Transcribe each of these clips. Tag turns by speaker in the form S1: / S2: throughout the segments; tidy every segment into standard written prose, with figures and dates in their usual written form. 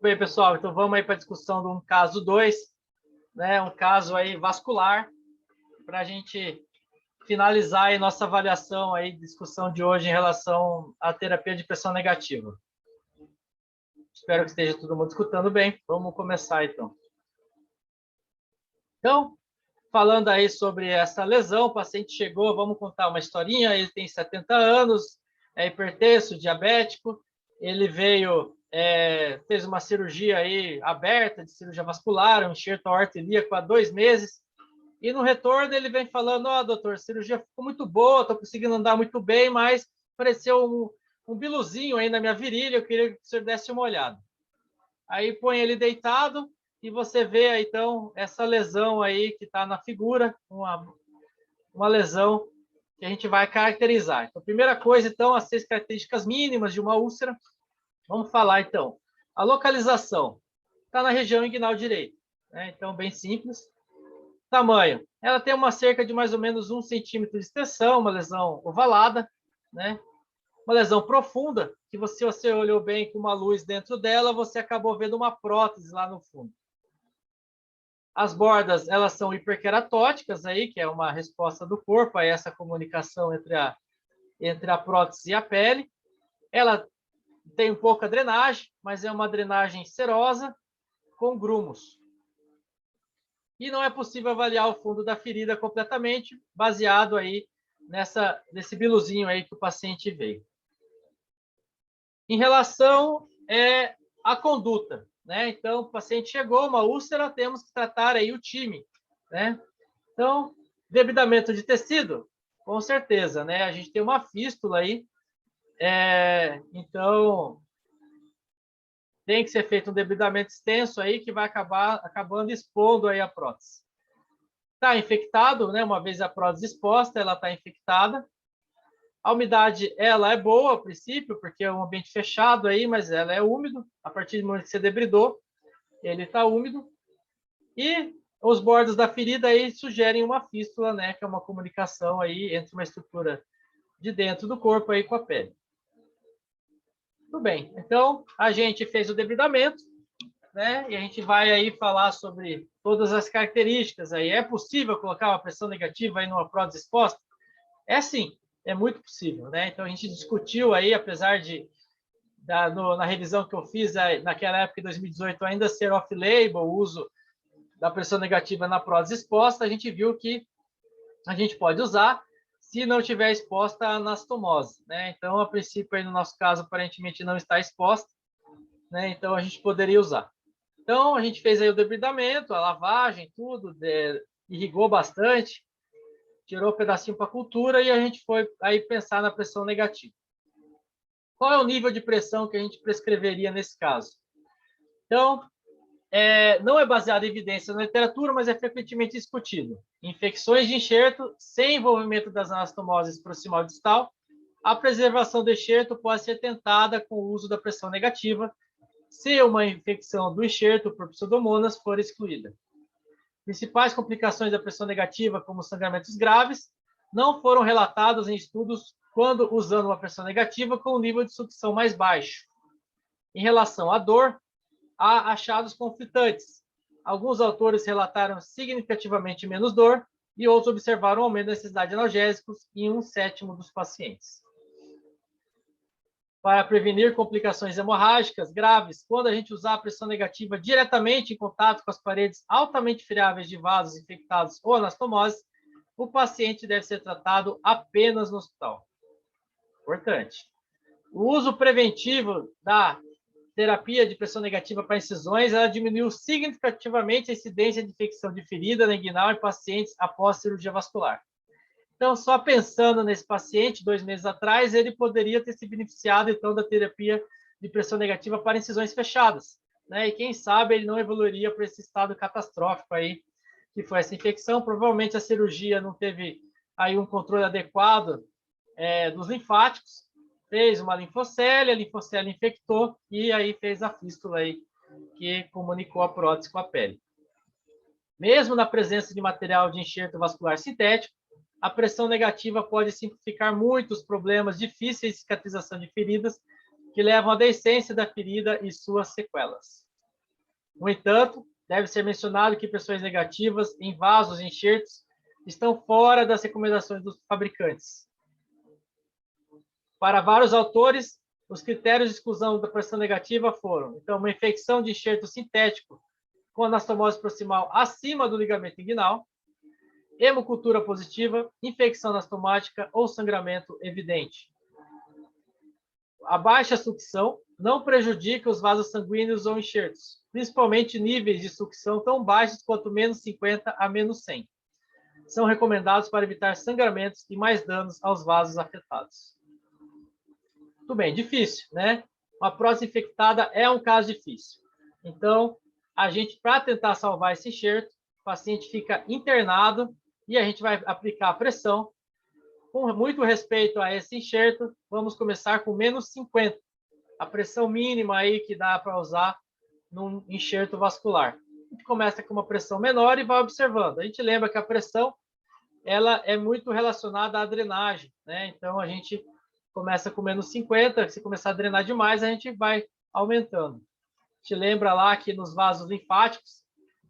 S1: Bem, pessoal, então vamos aí para a discussão de um caso 2, né? Um caso aí vascular, para a gente finalizar aí nossa avaliação aí, discussão de hoje em relação à terapia de pressão negativa. Espero que esteja todo mundo escutando bem. Vamos começar, então. Então, falando aí sobre essa lesão, o paciente chegou, vamos contar uma historinha, ele tem 70 anos, é hipertenso, diabético, ele veio, fez uma cirurgia aí aberta, de cirurgia vascular, um enxerto aorto-ilíaco há 2 meses, e no retorno ele vem falando, doutor, a cirurgia ficou muito boa, estou conseguindo andar muito bem, mas apareceu um biluzinho aí na minha virilha, eu queria que o senhor desse uma olhada. Aí põe ele deitado, e você vê, então, essa lesão aí que está na figura, uma lesão que a gente vai caracterizar. Então, primeira coisa, então, as 6 características mínimas de uma úlcera. Vamos falar, então. A localização está na região inguinal direita, né? Então, bem simples. Tamanho. Ela tem uma cerca de mais ou menos 1 centímetro de extensão, uma lesão ovalada, né? Uma lesão profunda, que você olhou bem com uma luz dentro dela, você acabou vendo uma prótese lá no fundo. As bordas, elas são hiperqueratóticas, aí, que é uma resposta do corpo a essa comunicação entre a prótese e a pele. Ela tem pouca drenagem, mas é uma drenagem serosa com grumos. E não é possível avaliar o fundo da ferida completamente, baseado aí nesse biluzinho aí que o paciente veio. Em relação à conduta, né? Então, o paciente chegou, uma úlcera, temos que tratar aí o time, né? Então, debridamento de tecido, com certeza, né? A gente tem uma fístula aí, então tem que ser feito um debridamento extenso aí que vai acabando expondo aí a prótese. Está infectado, né? Uma vez a prótese exposta, ela está infectada. A umidade, ela é boa, a princípio, porque é um ambiente fechado aí, mas ela é úmido. A partir do momento que você debridou, ele está úmido. E os bordos da ferida aí sugerem uma fístula, né? Que é uma comunicação aí entre uma estrutura de dentro do corpo aí com a pele. Tudo bem. Então, a gente fez o debridamento, né? E a gente vai aí falar sobre todas as características aí. É possível colocar uma pressão negativa aí numa prótese exposta? É sim. É muito possível, né? Então, a gente discutiu aí, apesar na revisão que eu fiz naquela época, em 2018, ainda ser off-label, o uso da pressão negativa na prótese exposta, a gente viu que a gente pode usar se não estiver exposta à anastomose, né? Então, a princípio, aí no nosso caso, aparentemente não está exposta, né? Então, a gente poderia usar. Então, a gente fez aí o debridamento, a lavagem, tudo, irrigou bastante, tirou um pedacinho para a cultura e a gente foi aí pensar na pressão negativa. Qual é o nível de pressão que a gente prescreveria nesse caso? Então, não é baseado em evidência na literatura, mas é frequentemente discutido. Infecções de enxerto sem envolvimento das anastomoses proximal distal, a preservação do enxerto pode ser tentada com o uso da pressão negativa, se uma infecção do enxerto por pseudomonas for excluída. Principais complicações da pressão negativa, como sangramentos graves, não foram relatados em estudos quando usando uma pressão negativa com um nível de sucção mais baixo. Em relação à dor, há achados conflitantes. Alguns autores relataram significativamente menos dor e outros observaram um aumento da necessidade de analgésicos em 1/7 dos pacientes. Para prevenir complicações hemorrágicas graves, quando a gente usar a pressão negativa diretamente em contato com as paredes altamente friáveis de vasos infectados ou anastomose, o paciente deve ser tratado apenas no hospital. Importante. O uso preventivo da terapia de pressão negativa para incisões, ela diminuiu significativamente a incidência de infecção de ferida na inguinal em pacientes após cirurgia vascular. Então, só pensando nesse paciente, 2 meses atrás, ele poderia ter se beneficiado, então, da terapia de pressão negativa para incisões fechadas, né? E quem sabe ele não evoluiria para esse estado catastrófico aí, que foi essa infecção. Provavelmente a cirurgia não teve aí um controle adequado dos linfáticos, fez uma linfocele, a linfocele infectou e aí fez a fístula aí, que comunicou a prótese com a pele. Mesmo na presença de material de enxerto vascular sintético, a pressão negativa pode simplificar muitos problemas difíceis de cicatrização de feridas que levam à deiscência da ferida e suas sequelas. No entanto, deve ser mencionado que pressões negativas em vasos e enxertos estão fora das recomendações dos fabricantes. Para vários autores, os critérios de exclusão da pressão negativa foram, então, uma infecção de enxerto sintético com anastomose proximal acima do ligamento inguinal, hemocultura positiva, infecção anastomática ou sangramento evidente. A baixa sucção não prejudica os vasos sanguíneos ou enxertos, principalmente níveis de sucção tão baixos quanto menos 50 a menos 100. São recomendados para evitar sangramentos e mais danos aos vasos afetados. Tudo bem, difícil, né? Uma prótese infectada é um caso difícil. Então, a gente, para tentar salvar esse enxerto, o paciente fica internado e a gente vai aplicar a pressão. Com muito respeito a esse enxerto, vamos começar com menos 50. A pressão mínima aí que dá para usar num enxerto vascular. A gente começa com uma pressão menor e vai observando. A gente lembra que a pressão ela é muito relacionada à drenagem, né? Então, a gente começa com menos 50, se começar a drenar demais, a gente vai aumentando. Te lembra lá que nos vasos linfáticos,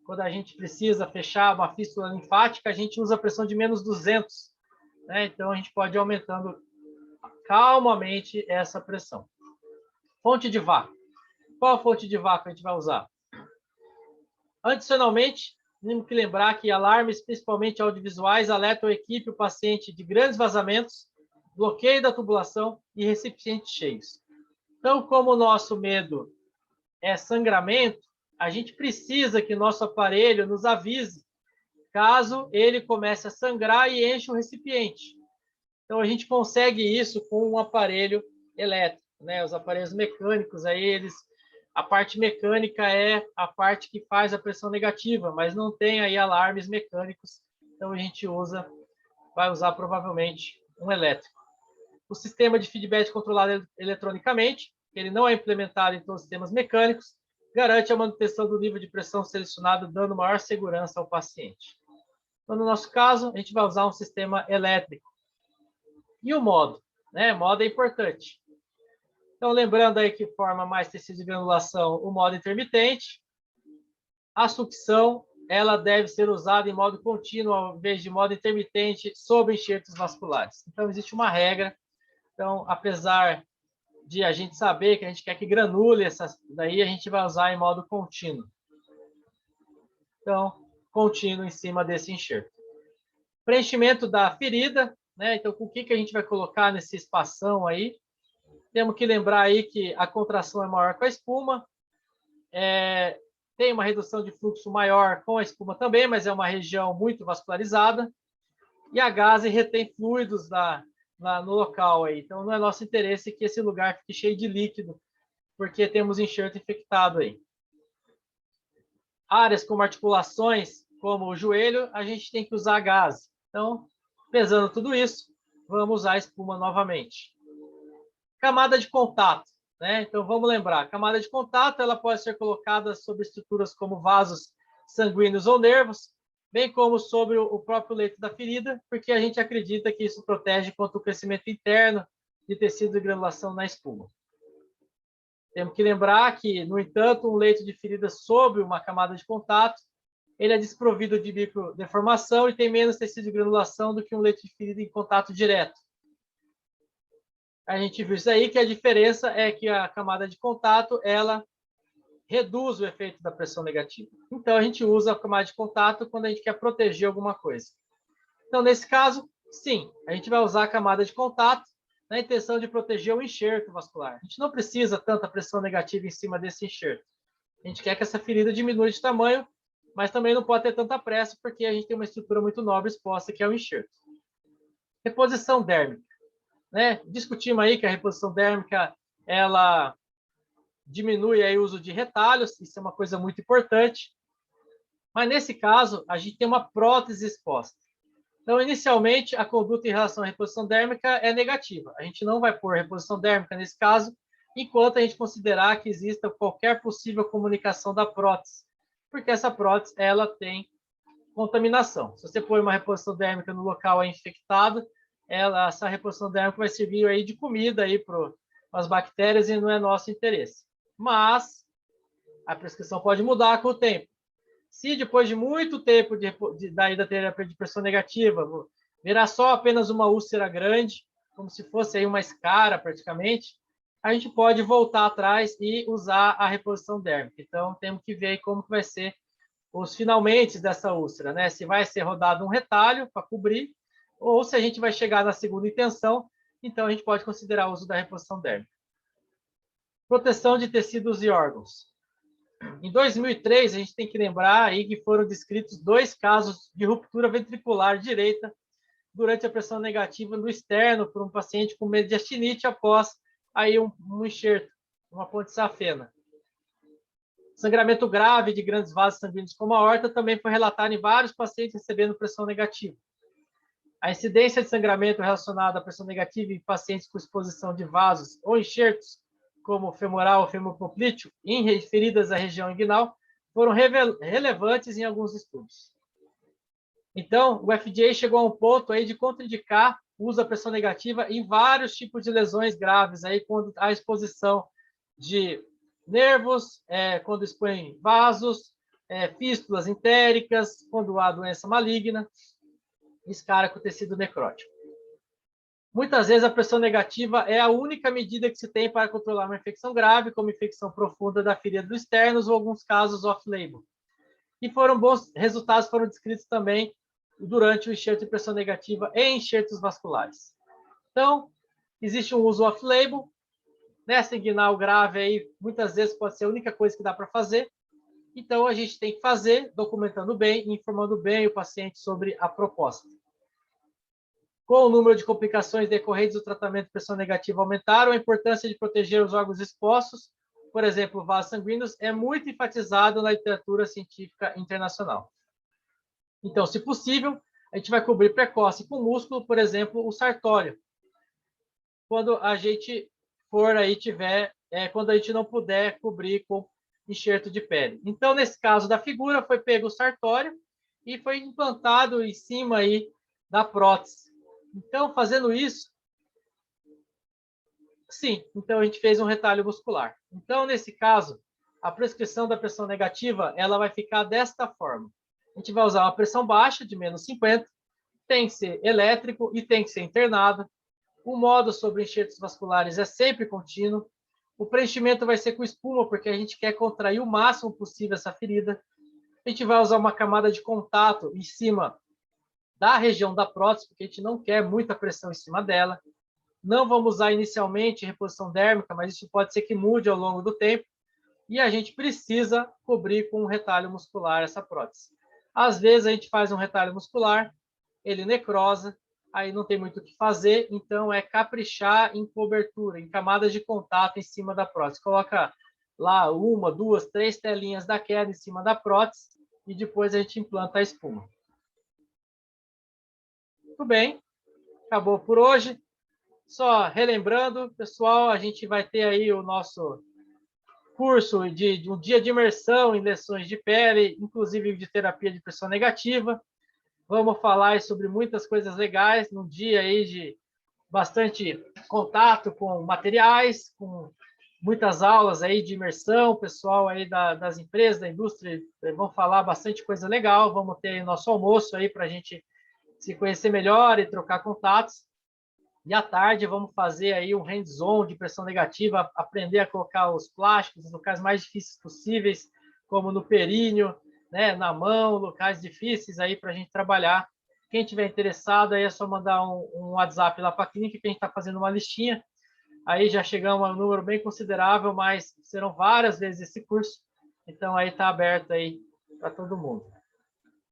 S1: quando a gente precisa fechar uma fístula linfática, a gente usa a pressão de menos 200, né? Então, a gente pode ir aumentando calmamente essa pressão. Fonte de vácuo. Qual fonte de vácuo a gente vai usar? Adicionalmente, temos que lembrar que alarmes, principalmente audiovisuais, alertam a equipe, o paciente de grandes vazamentos, bloqueio da tubulação e recipientes cheios. Então, como o nosso medo é sangramento, a gente precisa que nosso aparelho nos avise caso ele comece a sangrar e enche o recipiente. Então, a gente consegue isso com um aparelho elétrico, né? Os aparelhos mecânicos, aí a parte mecânica é a parte que faz a pressão negativa, mas não tem aí alarmes mecânicos, então a gente vai usar provavelmente um elétrico. O sistema de feedback controlado eletronicamente, ele não é implementado em todos os sistemas mecânicos, garante a manutenção do nível de pressão selecionado, dando maior segurança ao paciente. Então, no nosso caso, a gente vai usar um sistema elétrico. E o modo, né? O modo é importante. Então, lembrando aí que forma mais tecido de granulação, o modo intermitente. A sucção, ela deve ser usada em modo contínuo, ao invés de modo intermitente, sobre enxertos vasculares. Então, existe uma regra. Então, apesar de a gente saber que a gente quer que granule daí a gente vai usar em modo contínuo. Então, contínuo em cima desse enxerto. Preenchimento da ferida, né? Então, com o que a gente vai colocar nesse espação aí? Temos que lembrar aí que a contração é maior com a espuma, tem uma redução de fluxo maior com a espuma também, mas é uma região muito vascularizada, e a gase retém fluidos no local aí. Então, não é nosso interesse que esse lugar fique cheio de líquido, porque temos enxerto infectado aí. Áreas como articulações, como o joelho, a gente tem que usar a gase. Então, pesando tudo isso, vamos usar a espuma novamente. Camada de contato, né? Então, vamos lembrar, a camada de contato ela pode ser colocada sobre estruturas como vasos sanguíneos ou nervos, bem como sobre o próprio leito da ferida, porque a gente acredita que isso protege contra o crescimento interno de tecido de granulação na espuma. Temos que lembrar que, no entanto, um leito de ferida sobre uma camada de contato, ele é desprovido de microdeformação e tem menos tecido de granulação do que um leito de ferida em contato direto. A gente viu isso aí, que a diferença é que a camada de contato, ela reduz o efeito da pressão negativa. Então, a gente usa a camada de contato quando a gente quer proteger alguma coisa. Então, nesse caso, sim, a gente vai usar a camada de contato na intenção de proteger o enxerto vascular. A gente não precisa tanta pressão negativa em cima desse enxerto. A gente quer que essa ferida diminua de tamanho, mas também não pode ter tanta pressa, porque a gente tem uma estrutura muito nobre exposta, que é o enxerto. Reposição dérmica. Né? Discutimos aí que a reposição dérmica ela diminui aí o uso de retalhos, isso é uma coisa muito importante. Mas nesse caso, a gente tem uma prótese exposta. Então, inicialmente, a conduta em relação à reposição dérmica é negativa. A gente não vai pôr reposição dérmica nesse caso, enquanto a gente considerar que exista qualquer possível comunicação da prótese, porque essa prótese ela tem contaminação. Se você põe uma reposição dérmica no local infectado, essa reposição dérmica vai servir aí de comida aí para as bactérias e não é nosso interesse. Mas A prescrição pode mudar com o tempo. Se depois de muito tempo da terapia de pressão negativa, virar só apenas uma úlcera grande, como se fosse aí uma escara praticamente, a gente pode voltar atrás e usar a reposição dérmica. Então, temos que ver aí como que vai ser os finalmente dessa úlcera, né? Se vai ser rodado um retalho para cobrir, ou se a gente vai chegar na segunda intenção, então a gente pode considerar o uso da reposição dérmica. Proteção de tecidos e órgãos. Em 2003, a gente tem que lembrar aí que foram descritos 2 casos de ruptura ventricular direita durante a pressão negativa no externo por um paciente com mediastinite após aí um enxerto, uma ponte safena. Sangramento grave de grandes vasos sanguíneos como a aorta também foi relatado em vários pacientes recebendo pressão negativa. A incidência de sangramento relacionado à pressão negativa em pacientes com exposição de vasos ou enxertos, como femoral ou femopoplíteo, em feridas da região inguinal, foram relevantes em alguns estudos. Então, o FDA chegou a um ponto aí de contraindicar o uso da pressão negativa em vários tipos de lesões graves, aí, quando há exposição de nervos, quando expõe vasos, fístulas entéricas, quando há doença maligna, escara com tecido necrótico. Muitas vezes a pressão negativa é a única medida que se tem para controlar uma infecção grave, como infecção profunda da ferida dos externos ou alguns casos off-label. E bons resultados foram descritos também durante o enxerto de pressão negativa em enxertos vasculares. Então, existe um uso off-label. Nessa inguinal grave, aí, muitas vezes pode ser a única coisa que dá para fazer. Então, a gente tem que fazer, documentando bem, informando bem o paciente sobre a proposta. Com o número de complicações decorrentes do tratamento de pressão negativa aumentaram, a importância de proteger os órgãos expostos, por exemplo, vasos sanguíneos, é muito enfatizado na literatura científica internacional. Então, se possível, a gente vai cobrir precoce com músculo, por exemplo, o sartório. Quando a gente for aí quando a gente não puder cobrir com enxerto de pele. Então, nesse caso da figura, foi pego o sartório e foi implantado em cima aí da prótese. Então, fazendo isso, sim, então a gente fez um retalho muscular. Então, nesse caso, a prescrição da pressão negativa, ela vai ficar desta forma. A gente vai usar uma pressão baixa, de menos 50, tem que ser elétrico e tem que ser internado. O modo sobre enxertos vasculares é sempre contínuo. O preenchimento vai ser com espuma, porque a gente quer contrair o máximo possível essa ferida. A gente vai usar uma camada de contato em cima da região da prótese, porque a gente não quer muita pressão em cima dela. Não vamos usar inicialmente reposição dérmica, mas isso pode ser que mude ao longo do tempo. E a gente precisa cobrir com um retalho muscular essa prótese. Às vezes a gente faz um retalho muscular, ele necrosa, aí não tem muito o que fazer, então é caprichar em cobertura, em camadas de contato em cima da prótese. Coloca lá 1, 2, 3 telinhas da queda em cima da prótese e depois a gente implanta a espuma. Muito bem, acabou por hoje. Só relembrando, pessoal, a gente vai ter aí o nosso curso de um dia de imersão em lesões de pele, inclusive de terapia de pressão negativa. Vamos falar sobre muitas coisas legais, num dia aí de bastante contato com materiais, com muitas aulas aí de imersão, pessoal aí das empresas, da indústria, vão falar bastante coisa legal. Vamos ter nosso almoço aí para a gente se conhecer melhor e trocar contatos. E à tarde vamos fazer aí um hands-on de pressão negativa, aprender a colocar os plásticos nos locais mais difíceis possíveis, como no períneo, né, na mão, locais difíceis aí para a gente trabalhar. Quem tiver interessado aí é só mandar um WhatsApp lá para a clínica, que a gente está fazendo uma listinha. Aí já chegamos a um número bem considerável, mas serão várias vezes esse curso. Então aí está aberto aí para todo mundo.